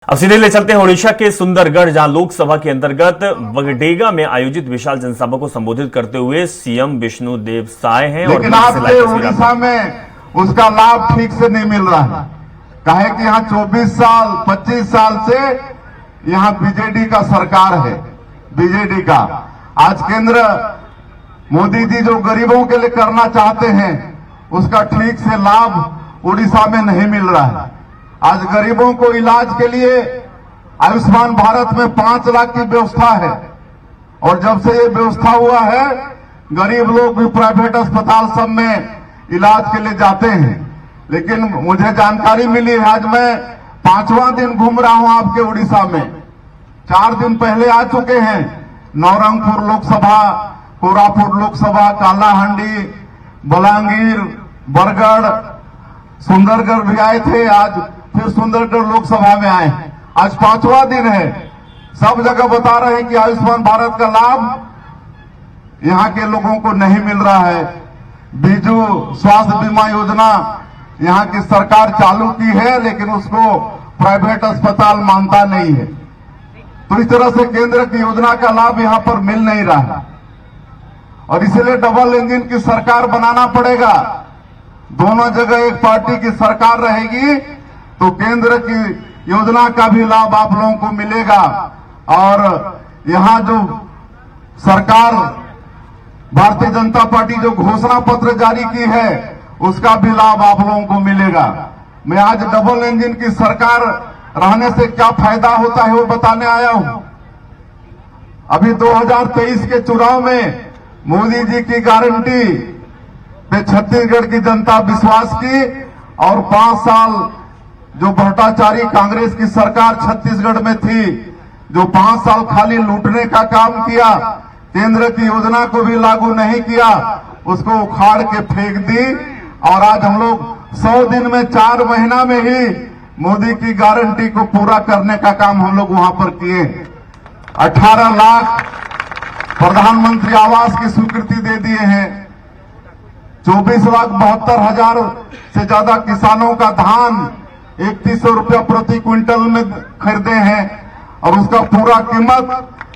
अब सीधे ले चलते हैं ओडिशा के सुंदरगढ़, जहां लोकसभा के अंतर्गत वगडेगा में आयोजित विशाल जनसभा को संबोधित करते हुए सीएम विष्णु देव साय हैं। लेकिन आपके उड़ीसा में उसका लाभ ठीक से नहीं मिल रहा है। कहे कि यहाँ 24 साल 25 साल से यहाँ बीजेडी का सरकार है। बीजेडी का आज केंद्र मोदी जी जो गरीबों के लिए करना चाहते हैं उसका ठीक से लाभ उड़ीसा में नहीं मिल रहा है। आज गरीबों को इलाज के लिए आयुष्मान भारत में 5 लाख की व्यवस्था है और जब से ये व्यवस्था हुआ है गरीब लोग भी प्राइवेट अस्पताल सब में इलाज के लिए जाते हैं। लेकिन मुझे जानकारी मिली है, आज मैं 5वां दिन घूम रहा हूं आपके उड़ीसा में। 4 दिन पहले आ चुके हैं, नवरंगपुर लोकसभा, कोरापुट लोकसभा, कालाहांडी, बलांगीर, बरगढ़, सुंदरगढ़ भी आए थे। आज फिर सुंदरगढ़ लोकसभा में आए। आज 5वां दिन है। सब जगह बता रहे हैं कि आयुष्मान भारत का लाभ यहाँ के लोगों को नहीं मिल रहा है। बीजू स्वास्थ्य बीमा योजना यहाँ की सरकार चालू की है, लेकिन उसको प्राइवेट अस्पताल मानता नहीं है। तो इस तरह से केंद्र की योजना का लाभ यहाँ पर मिल नहीं रहा है और इसलिए डबल इंजन की सरकार बनाना पड़ेगा। दोनों जगह एक पार्टी की सरकार रहेगी तो केंद्र की योजना का भी लाभ आप लोगों को मिलेगा और यहाँ जो सरकार भारतीय जनता पार्टी जो घोषणा पत्र जारी की है उसका भी लाभ आप लोगों को मिलेगा। मैं आज डबल इंजन की सरकार रहने से क्या फायदा होता है वो बताने आया हूं। अभी 2023 के चुनाव में मोदी जी की गारंटी पे छत्तीसगढ़ की जनता विश्वास की और 5 साल जो भ्रष्टाचारी कांग्रेस की सरकार छत्तीसगढ़ में थी, जो 5 साल खाली लूटने का काम किया, केंद्र की योजना को भी लागू नहीं किया, उसको उखाड़ के फेंक दी और आज हम लोग 100 दिन में 4 महीना में ही मोदी की गारंटी को पूरा करने का काम हम लोग वहां पर किए। 18 लाख प्रधानमंत्री आवास की स्वीकृति दे दिए हैं। 24,72,000 से ज्यादा किसानों का धान 3100 रुपया प्रति क्विंटल में खरीदे हैं और उसका पूरा कीमत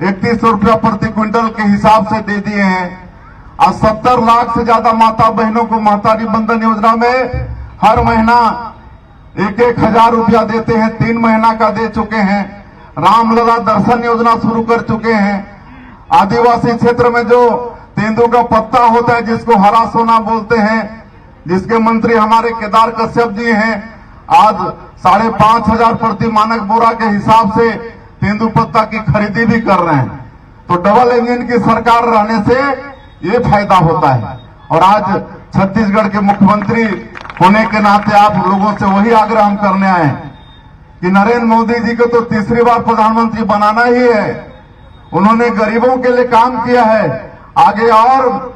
3100 रुपया प्रति क्विंटल के हिसाब से दे दिए हैं। आज 70 लाख से ज्यादा माता बहनों को महतारी बंधन योजना में हर महीना 1-1 हजार रुपया देते हैं। 3 महीना का दे चुके हैं। रामलला दर्शन योजना शुरू कर चुके हैं। आदिवासी क्षेत्र में जो तेंदुआ का पत्ता होता है जिसको हरा सोना बोलते हैं, जिसके मंत्री हमारे केदार कश्यप जी हैं, आज 5,500 प्रति मानक बोरा के हिसाब से तेंदुपत्ता की खरीदी भी कर रहे हैं। तो डबल इंजन की सरकार रहने से ये फायदा होता है और आज छत्तीसगढ़ के मुख्यमंत्री होने के नाते आप लोगों से वही आग्रह हम करने आए हैं कि नरेंद्र मोदी जी को तो तीसरी बार प्रधानमंत्री बनाना ही है। उन्होंने गरीबों के लिए काम किया है, आगे और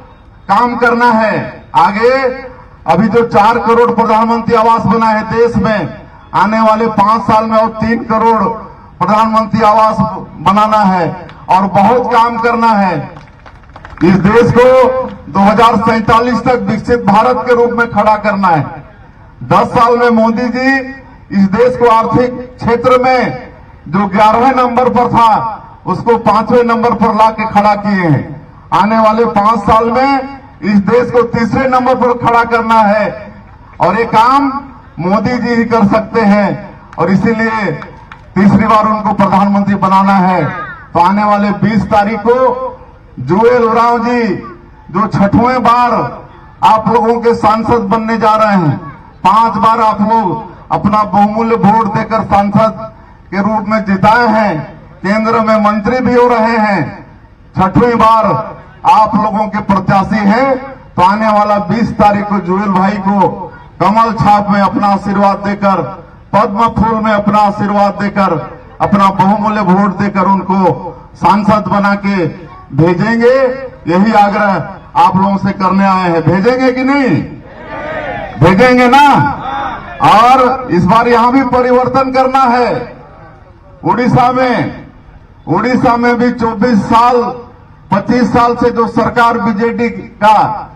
काम करना है। आगे अभी जो 4 करोड़ प्रधानमंत्री आवास बना है देश में, आने वाले 5 साल में और 3 करोड़ प्रधानमंत्री आवास बनाना है और बहुत काम करना है। इस देश को 2047 तक विकसित भारत के रूप में खड़ा करना है। 10 साल में मोदी जी इस देश को आर्थिक क्षेत्र में जो 11वें नंबर पर था उसको 5वें नंबर पर ला के खड़ा किए हैं। आने वाले 5 साल में इस देश को 3रे नंबर पर खड़ा करना है और ये काम मोदी जी ही कर सकते हैं और इसीलिए तीसरी बार उनको प्रधानमंत्री बनाना है। तो आने वाले 20 तारीख को जुएल ओरांव जी जो 6वें बार आप लोगों के सांसद बनने जा रहे हैं, 5 बार आप लोग अपना बहुमूल्य वोट देकर सांसद के रूप में जिताए हैं, केंद्र में मंत्री भी हो रहे हैं, 6वीं बार आप लोगों के प्रत्याशी हैं। तो आने वाला 20 तारीख को जुएल भाई को कमल छाप में अपना आशीर्वाद देकर, पद्म फूल में अपना आशीर्वाद देकर, अपना बहुमूल्य वोट देकर उनको सांसद बना के भेजेंगे। यही आग्रह आप लोगों से करने आए हैं। भेजेंगे कि नहीं? भेजेंगे ना? और इस बार यहां भी परिवर्तन करना है। उड़ीसा में भी 24 साल 25 साल से जो सरकार बीजेडी का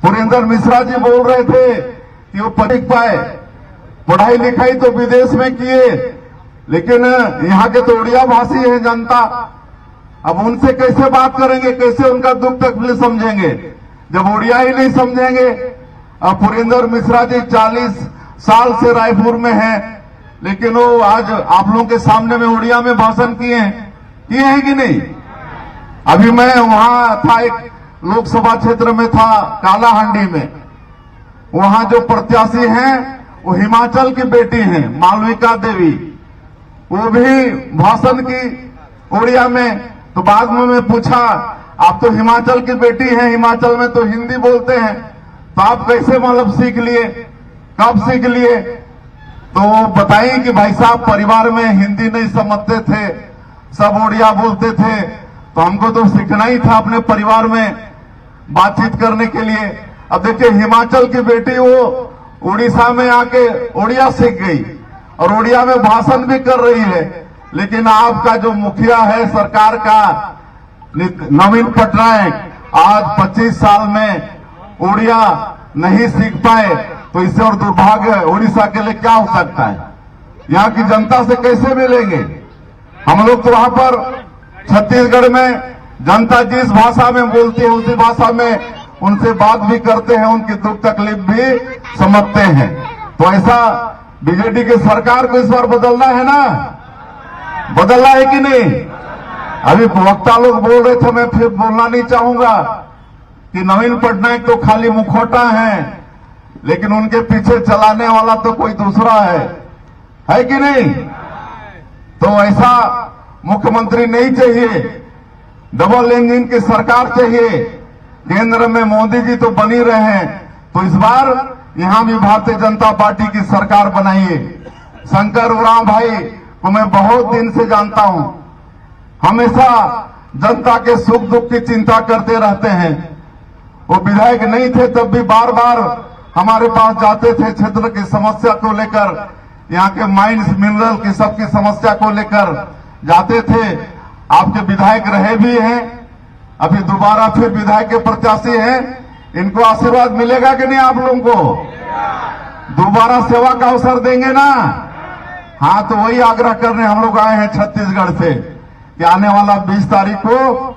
पुरेंद्र मिश्रा जी बोल रहे थे कि वो पढ़ पाए, पढ़ाई लिखाई तो विदेश में किए, लेकिन यहाँ के तो उड़िया भाषी है जनता, अब उनसे कैसे बात करेंगे, कैसे उनका दुख तकलीफ समझेंगे जब उड़िया ही नहीं समझेंगे। अब पुरेंद्र मिश्रा जी 40 साल से रायपुर में हैं, लेकिन वो आज आप लोगों के सामने में उड़िया में भाषण किए हैं कि नहीं। अभी मैं वहां था, एक लोकसभा क्षेत्र में था कालाहांडी में, वहां जो प्रत्याशी हैं वो हिमाचल की बेटी हैं मालविका देवी, वो भी भाषण की उड़िया में। तो बाद में मैं पूछा, आप तो हिमाचल की बेटी हैं, हिमाचल में तो हिंदी बोलते हैं, तो आप कैसे मतलब सीख लिए, कब सीख लिए। तो बताइए कि भाई साहब परिवार में हिंदी नहीं समझते थे, सब उड़िया बोलते थे, तो हमको तो सीखना ही था अपने परिवार में बातचीत करने के लिए। अब देखिए हिमाचल की बेटी वो उड़ीसा में आके उड़िया सीख गई और उड़िया में भाषण भी कर रही है। लेकिन आपका जो मुखिया है सरकार का नवीन पटनायक, आज 25 साल में उड़िया नहीं सीख पाए, तो इससे और दुर्भाग्य उड़ीसा के लिए क्या हो सकता है। यहाँ की जनता से कैसे मिलेंगे हम लोग। तो वहां पर छत्तीसगढ़ में जनता जिस भाषा में बोलती है उसी भाषा में उनसे बात भी करते हैं, उनकी दुख तकलीफ भी समझते हैं। तो ऐसा बीजेपी की सरकार को इस बार बदलना है ना, बदलना है कि नहीं। अभी वक्ता लोग बोल रहे थे, मैं फिर बोलना नहीं चाहूंगा कि नवीन पटनायक तो खाली मुखौटा है, लेकिन उनके पीछे चलाने वाला तो कोई दूसरा है कि नहीं। तो ऐसा मुख्यमंत्री नहीं चाहिए, डबल इंजन की सरकार चाहिए। केंद्र में मोदी जी तो बनी रहे हैं, तो इस बार यहां भी भारतीय जनता पार्टी की सरकार बनाइए। शंकर उरांव भाई को मैं बहुत दिन से जानता हूं, हमेशा जनता के सुख दुख की चिंता करते रहते हैं। वो विधायक नहीं थे तब भी बार बार हमारे पास जाते थे, क्षेत्र की समस्या को लेकर, यहाँ के माइंस मिनरल की सबकी समस्या को लेकर जाते थे। आपके विधायक रहे भी हैं, अभी दोबारा फिर विधायक के प्रत्याशी हैं, इनको आशीर्वाद मिलेगा कि नहीं आप लोगों को, दोबारा सेवा का अवसर देंगे ना। हाँ, तो वही आग्रह करने हम लोग आए हैं छत्तीसगढ़ से कि आने वाला 20 तारीख को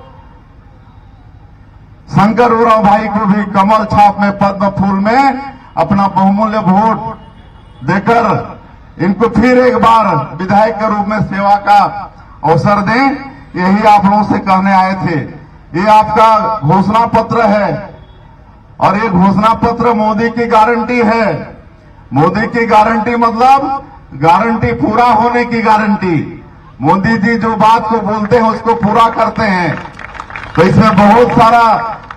शंकर उरांव भाई को भी कमल छाप में पद्म फूल में अपना बहुमूल्य वोट देकर इनको फिर एक बार विधायक के रूप में सेवा का अवसर दें। यही आप लोगों से कहने आए थे। ये आपका घोषणा पत्र है और ये घोषणा पत्र मोदी की गारंटी है। मोदी की गारंटी मतलब गारंटी पूरा होने की गारंटी। मोदी जी जो बात को बोलते हैं उसको पूरा करते हैं, तो इसमें बहुत सारा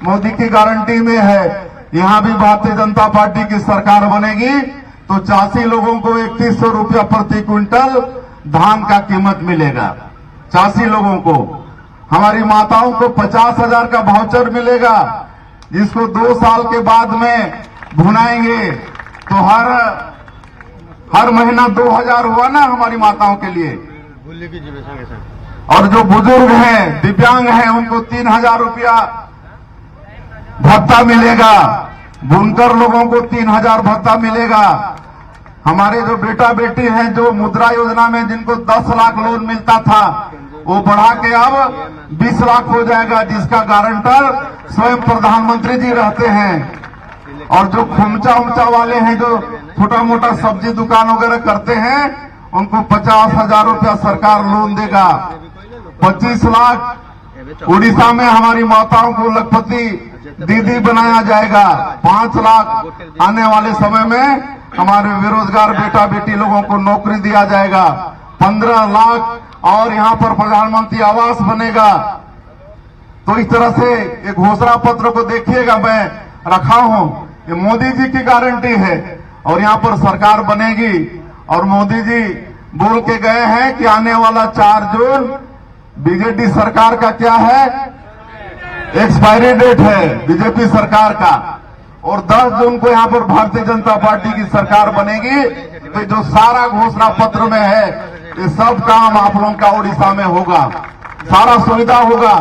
मोदी की गारंटी में है। यहां भी भारतीय जनता पार्टी की सरकार बनेगी तो 84 लोगों को 3100 रुपया प्रति क्विंटल धान का कीमत मिलेगा। 84 लोगों को, हमारी माताओं को 50,000 का वाउचर मिलेगा, जिसको 2 साल के बाद में भुनाएंगे तो हर महीना 2000 हुआ ना हमारी माताओं के लिए। और जो बुजुर्ग हैं, दिव्यांग हैं, उनको 3000 रुपया भत्ता मिलेगा। बुनकर लोगों को 3000 भत्ता मिलेगा। हमारे जो बेटा बेटी हैं जो मुद्रा योजना में जिनको 10 लाख लोन मिलता था, वो बढ़ा के अब 20 लाख हो जाएगा, जिसका गारंटर स्वयं प्रधानमंत्री जी रहते हैं। और जो खुमचा उमचा वाले हैं, जो छोटा मोटा सब्जी दुकान वगैरह करते हैं, उनको 50,000 रुपया सरकार लोन देगा। 25 लाख उड़ीसा में हमारी माताओं को लखपति दीदी बनाया जाएगा। 5 लाख आने वाले समय में हमारे बेरोजगार बेटा बेटी लोगों को नौकरी दिया जाएगा। 15 लाख और यहाँ पर प्रधानमंत्री आवास बनेगा। तो इस तरह से एक घोषणा पत्र को देखिएगा, मैं रखा हूं, ये मोदी जी की गारंटी है और यहाँ पर सरकार बनेगी। और मोदी जी बोल के गए हैं कि आने वाला 4 जून बीजेपी सरकार का क्या है, एक्सपायरी डेट है बीजेपी सरकार का, और 10 जून को यहाँ पर भारतीय जनता पार्टी की सरकार बनेगी। तो जो सारा घोषणा पत्र में है ये सब काम आप लोगों का उड़ीसा में होगा, सारा सुविधा होगा।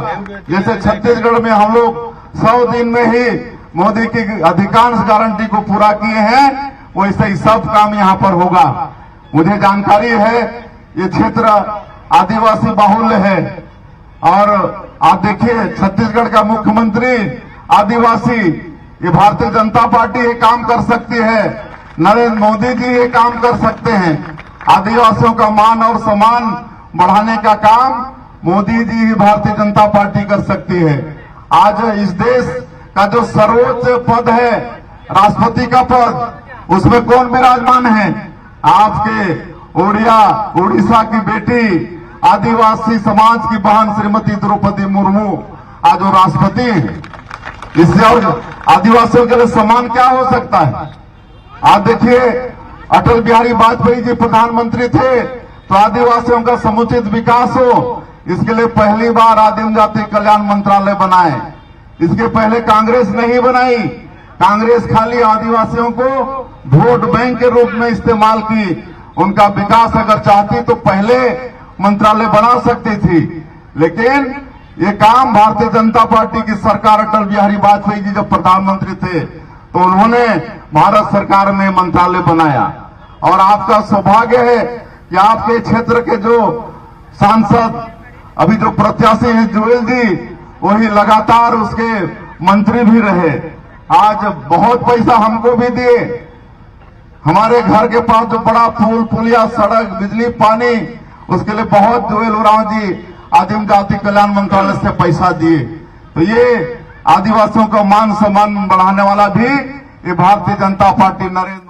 जैसे छत्तीसगढ़ में हम लोग 100 दिन में ही मोदी की अधिकांश गारंटी को पूरा किए हैं, वैसे ही सब काम यहाँ पर होगा। मुझे जानकारी है ये क्षेत्र आदिवासी बाहुल्य है। और आप देखिए छत्तीसगढ़ का मुख्यमंत्री आदिवासी, ये भारतीय जनता पार्टी ये काम कर सकती है, नरेंद्र मोदी जी ये काम कर सकते हैं। आदिवासियों का मान और सम्मान बढ़ाने का काम मोदी जी ही भारतीय जनता पार्टी कर सकती है। आज इस देश का जो सर्वोच्च पद है राष्ट्रपति का पद, उसमें कौन विराजमान है? आपके उड़ीसा की बेटी आदिवासी समाज की बहन श्रीमती द्रौपदी मुर्मू आज वो राष्ट्रपति है। इससे और आदिवासियों के लिए सम्मान क्या हो सकता है? आप देखिए अटल बिहारी वाजपेयी जी प्रधानमंत्री थे तो आदिवासियों का समुचित विकास हो, इसके लिए पहली बार आदिम जाति कल्याण मंत्रालय बनाए। इसके पहले कांग्रेस नहीं बनाई। कांग्रेस खाली आदिवासियों को वोट बैंक के रूप में इस्तेमाल की। उनका विकास अगर चाहती तो पहले मंत्रालय बना सकती थी, लेकिन ये काम भारतीय जनता पार्टी की सरकार, अटल बिहारी वाजपेयी जी जब प्रधानमंत्री थे तो उन्होंने भारत सरकार में मंत्रालय बनाया। और आपका सौभाग्य है कि आपके क्षेत्र के जो सांसद अभी जो प्रत्याशी हैं जुएल जी, वही लगातार उसके मंत्री भी रहे। आज बहुत पैसा हमको भी दिए। हमारे घर के पास जो बड़ा पुल पुलिया सड़क बिजली पानी, उसके लिए बहुत जुएल उरांव जी आदिम जाति कल्याण मंत्रालय से पैसा दिए। तो ये आदिवासियों का मान सम्मान बढ़ाने वाला भी ये भारतीय जनता पार्टी, नरेंद्र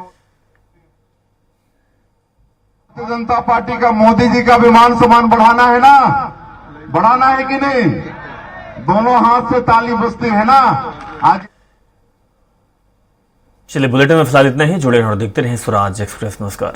जनता पार्टी का, मोदी जी का भी मान सम्मान बढ़ाना है ना, बढ़ाना है कि नहीं? दोनों हाथ से ताली बजती है ना। आज चलिए बुलेटिन में फिलहाल इतना ही। जुड़े और देखते रहें स्वराज एक्सप्रेस। नमस्कार।